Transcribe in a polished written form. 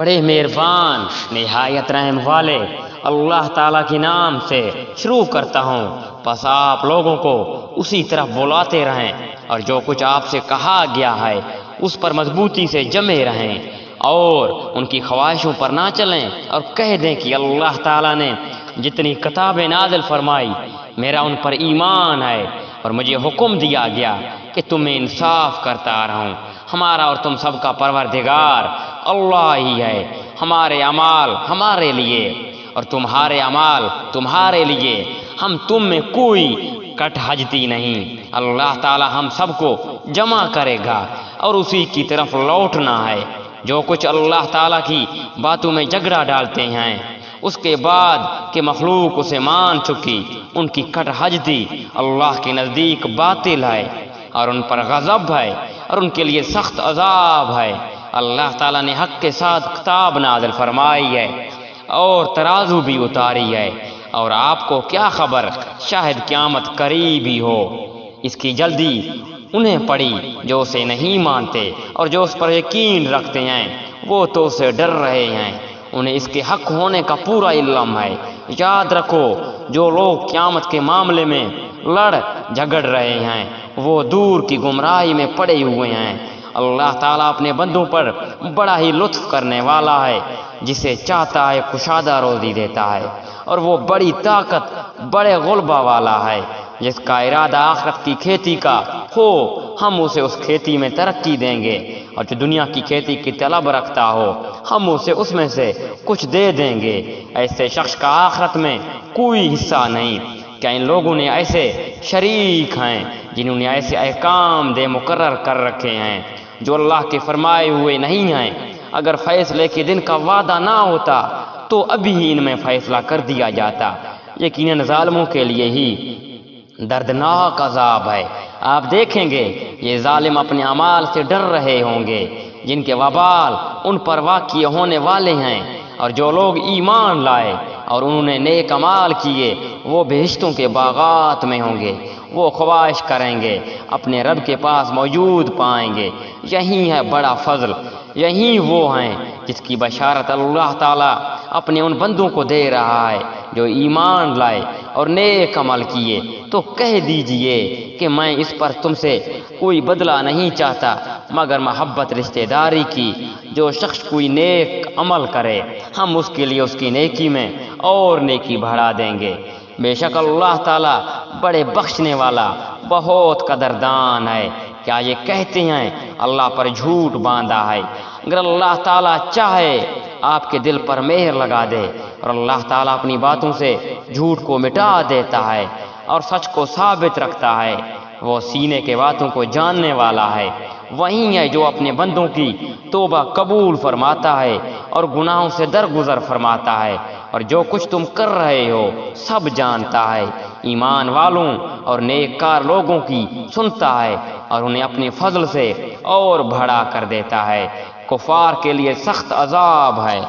بڑے مہربان نہایت رحم والے اللہ تعالیٰ کے نام سے شروع کرتا ہوں، بس آپ لوگوں کو اسی طرف بلاتے رہیں اور جو کچھ آپ سے کہا گیا ہے اس پر مضبوطی سے جمے رہیں اور ان کی خواہشوں پر نہ چلیں، اور کہہ دیں کہ اللہ تعالیٰ نے جتنی کتابیں نازل فرمائی میرا ان پر ایمان ہے، اور مجھے حکم دیا گیا کہ تمہیں انصاف کرتا آ رہا ہوں۔ ہمارا اور تم سب کا پروردگار اللہ ہی ہے، ہمارے اعمال ہمارے لیے اور تمہارے اعمال تمہارے لیے، ہم تم میں کوئی کٹ حجتی نہیں۔ اللہ تعالی ہم سب کو جمع کرے گا اور اسی کی طرف لوٹنا ہے۔ جو کچھ اللہ تعالیٰ کی باتوں میں جھگڑا ڈالتے ہیں اس کے بعد کہ مخلوق اسے مان چکی، ان کی کٹ حجتی اللہ کے نزدیک باطل ہے اور ان پر غضب ہے اور ان کے لیے سخت عذاب ہے۔ اللہ تعالیٰ نے حق کے ساتھ کتاب نازل فرمائی ہے اور ترازو بھی اتاری ہے، اور آپ کو کیا خبر شاید قیامت قریب ہی ہو۔ اس کی جلدی انہیں پڑی جو اسے نہیں مانتے، اور جو اس پر یقین رکھتے ہیں وہ تو اسے ڈر رہے ہیں، انہیں اس کے حق ہونے کا پورا علم ہے۔ یاد رکھو جو لوگ قیامت کے معاملے میں لڑ جھگڑ رہے ہیں وہ دور کی گمراہی میں پڑے ہوئے ہیں۔ اللہ تعالیٰ اپنے بندوں پر بڑا ہی لطف کرنے والا ہے، جسے چاہتا ہے کشادہ روزی دیتا ہے، اور وہ بڑی طاقت بڑے غلبہ والا ہے۔ جس کا ارادہ آخرت کی کھیتی کا ہو ہم اسے اس کھیتی میں ترقی دیں گے، اور جو دنیا کی کھیتی کی طلب رکھتا ہو ہم اسے اس میں سے کچھ دے دیں گے۔ ایسے شخص کا آخرت میں کوئی حصہ نہیں۔ کیا ان لوگوں نے ایسے شریک ہیں جنہوں نے ایسے احکام دے مقرر کر رکھے ہیں جو اللہ کے فرمائے ہوئے نہیں ہیں؟ اگر فیصلے کے دن کا وعدہ نہ ہوتا تو ابھی ہی ان میں فیصلہ کر دیا جاتا۔ یقیناً ظالموں کے لیے ہی دردناک عذاب ہے۔ آپ دیکھیں گے یہ ظالم اپنے اعمال سے ڈر رہے ہوں گے جن کے وبال ان پر واقع ہونے والے ہیں، اور جو لوگ ایمان لائے اور انہوں نے نیک اعمال کیے وہ بہشتوں کے باغات میں ہوں گے۔ وہ خواہش کریں گے اپنے رب کے پاس موجود پائیں گے۔ یہی ہے بڑا فضل، یہی وہ ہیں جس کی بشارت اللہ تعالیٰ اپنے ان بندوں کو دے رہا ہے جو ایمان لائے اور نیک عمل کیے۔ تو کہہ دیجئے کہ میں اس پر تم سے کوئی بدلہ نہیں چاہتا مگر محبت رشتہ داری کی۔ جو شخص کوئی نیک عمل کرے ہم اس کے لیے اس کی نیکی میں اور نیکی بڑھا دیں گے۔ بے شک اللہ تعالیٰ بڑے بخشنے والا بہت قدردان ہے۔ کیا یہ کہتے ہیں اللہ پر جھوٹ باندھا ہے؟ اگر اللہ تعالیٰ چاہے آپ کے دل پر مہر لگا دے، اور اللہ تعالیٰ اپنی باتوں سے جھوٹ کو مٹا دیتا ہے اور سچ کو ثابت رکھتا ہے۔ وہ سینے کے باتوں کو جاننے والا ہے۔ وہی ہے جو اپنے بندوں کی توبہ قبول فرماتا ہے اور گناہوں سے درگزر فرماتا ہے، اور جو کچھ تم کر رہے ہو سب جانتا ہے۔ ایمان والوں اور نیک کار لوگوں کی سنتا ہے اور انہیں اپنے فضل سے اور بڑھا کر دیتا ہے۔ کفار کے لیے سخت عذاب ہے۔